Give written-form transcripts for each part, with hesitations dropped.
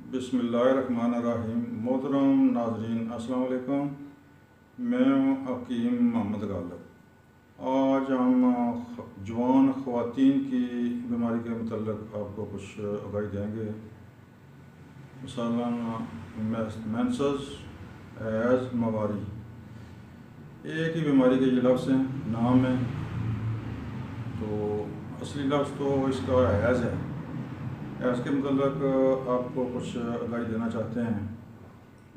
बिस्मिल्लाहिर्रहमानिर्रहीम। मोहतरम नाजरीन अस्सलाम वालेकुम। मैं हकीम मोहम्मद गालिब। आज हम जवान ख़वातीन की बीमारी के मतलब आपको कुछ आगाही देंगे। मसलन मेंसेस, हैज़, मवारी, एक ही बीमारी के ये लफ्ज़ हैं, नाम है। तो असली लफ्ज़ तो इसका हैज़ है। हैज़ के मतलब आपको कुछ आगाही देना चाहते हैं,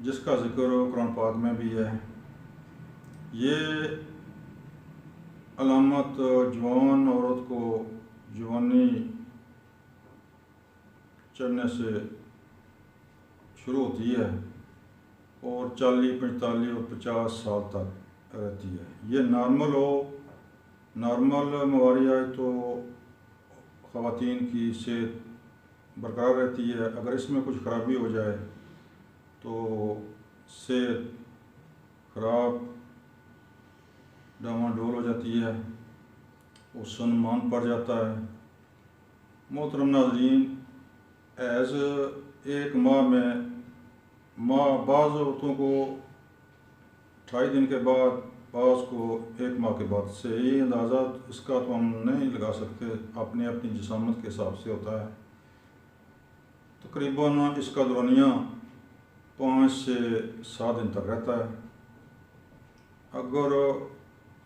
जिसका ज़िक्र कुरान पाक में भी है। ये अलामत जवान औरत को जवानी चढ़ने से शुरू होती है और 40, 45 और 50 साल तक रहती है। ये नॉर्मल हो, नॉर्मल मवारी आए तो ख़वातीन की सेहत बरकरार रहती है। अगर इसमें कुछ ख़राबी हो जाए तो सेहत ख़राब डामाडोल हो जाती है और सनमान पड़ जाता है। मोहतरम नाज़रीन, एज़ एक माह में बाज़ औरतों को 28 दिन के बाद, बाज़ को 1 माह के बाद से ही अंदाज़ा इसका तो हम नहीं लगा सकते, अपनी अपनी जिसामत के हिसाब से होता है। तकरीबन इसका दौरानिया 5 से 7 दिन तक रहता है। अगर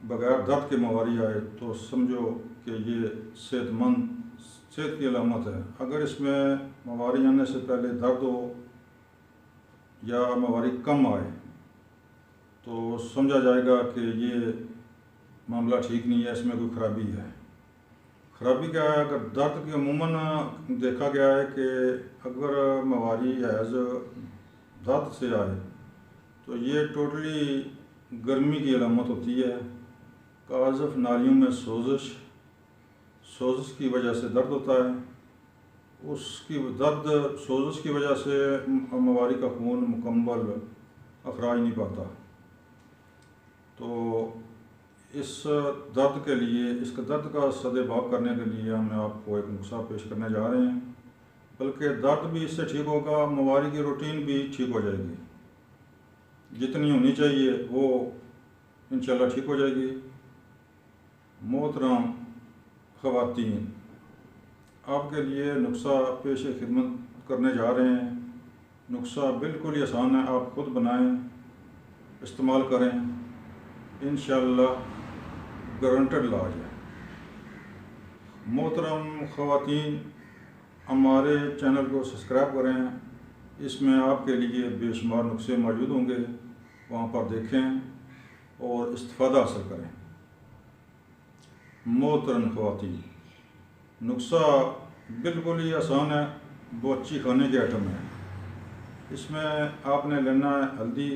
बग़ैर दर्द के मवारी आए तो समझो कि ये सेहत की अलामत है। अगर इसमें मवारी आने से पहले दर्द हो या मवारी कम आए तो समझा जाएगा कि ये मामला ठीक नहीं है, इसमें कोई ख़राबी है। ख़राबी क्या है? अगर दर्द की अमूमन देखा गया है कि अगर मवारी हैज़ दर्द से आए तो ये टोटली गर्मी की अलामत होती है। काज़फ़ नालियों में सोजिश की वजह से दर्द होता है। उसकी सोजिश की वजह से मवारी का खून मुकम्मल अखराज नहीं पाता। तो इस दर्द के लिए, इसका दर्द का सद्भाव करने के लिए हम आपको एक नुस्खा पेश करने जा रहे हैं। बल्कि दर्द भी इससे ठीक होगा, मवारी की रूटीन भी ठीक हो जाएगी। जितनी होनी चाहिए वो इंशाल्लाह ठीक हो जाएगी। मोहतरम ख़वातीन, आपके लिए नुस्खा पेश खिदमत करने जा रहे हैं। नुस्खा बिल्कुल ही आसान है, आप खुद बनाएं, इस्तेमाल करें, इंशाल्लाह गारंटेड इलाज है। मोहतरम ख़वातीन, हमारे चैनल को सब्सक्राइब करें। इसमें आपके लिए बेशुमार नुस्खे मौजूद होंगे, वहाँ पर देखें और इस्तिफ़ादा हासिल करें। मोहतरम ख़वातीन, नुस्खा बिल्कुल ही आसान है, बच्ची खाने के आइटम है। इसमें आपने लेना है हल्दी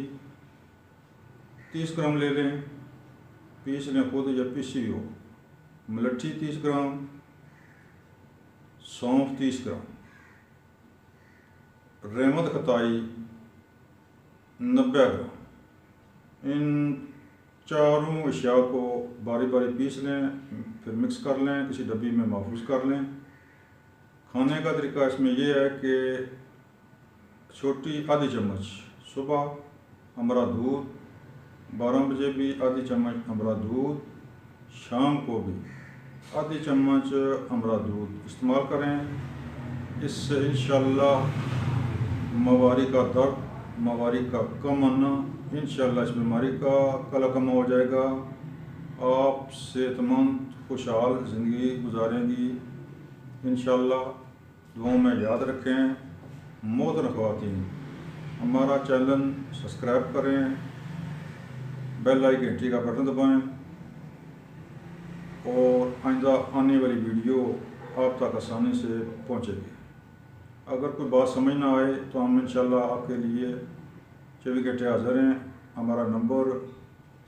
30 ग्राम ले लें, पीस लें खुद या पीसी हो। मलट्ठी 30 ग्राम, सौंफ 30 ग्राम, रहमत खताई 90 ग्राम। इन चारों अशिया को बारी बारी पीस लें, फिर मिक्स कर लें, किसी डब्बी में महफूज कर लें। खाने का तरीका इसमें यह है कि छोटी आधी चम्मच सुबह हमरा दूध, 12 बजे भी आधी चम्मच हमरा दूध, शाम को भी आधी चम्मच हमरा दूध इस्तेमाल करें। इससे इंशाल्लाह मवारी का दर्द, मवारी का कम आना, इंशाल्लाह इस बीमारी का कला कम हो जाएगा। आप सेहतमंद खुशहाल ज़िंदगी गुजारेंगी इंशाल्लाह। दुआओं में याद रखें। मोहतरम ख़वातीन, हमारा चैनल सब्सक्राइब करें, बेल आइकन घंटी का बटन दबाएं और आइंदा आने वाली वीडियो आप तक आसानी से पहुंचेगी। अगर कोई बात समझ ना आए तो हम इंशाल्लाह आपके लिए 24 घंटे हाज़िर हैं। हमारा नंबर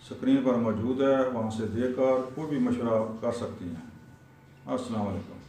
स्क्रीन पर मौजूद है, वहाँ से देकर कोई भी मशवरा कर सकती हैं। अस्सलाम वालेकुम।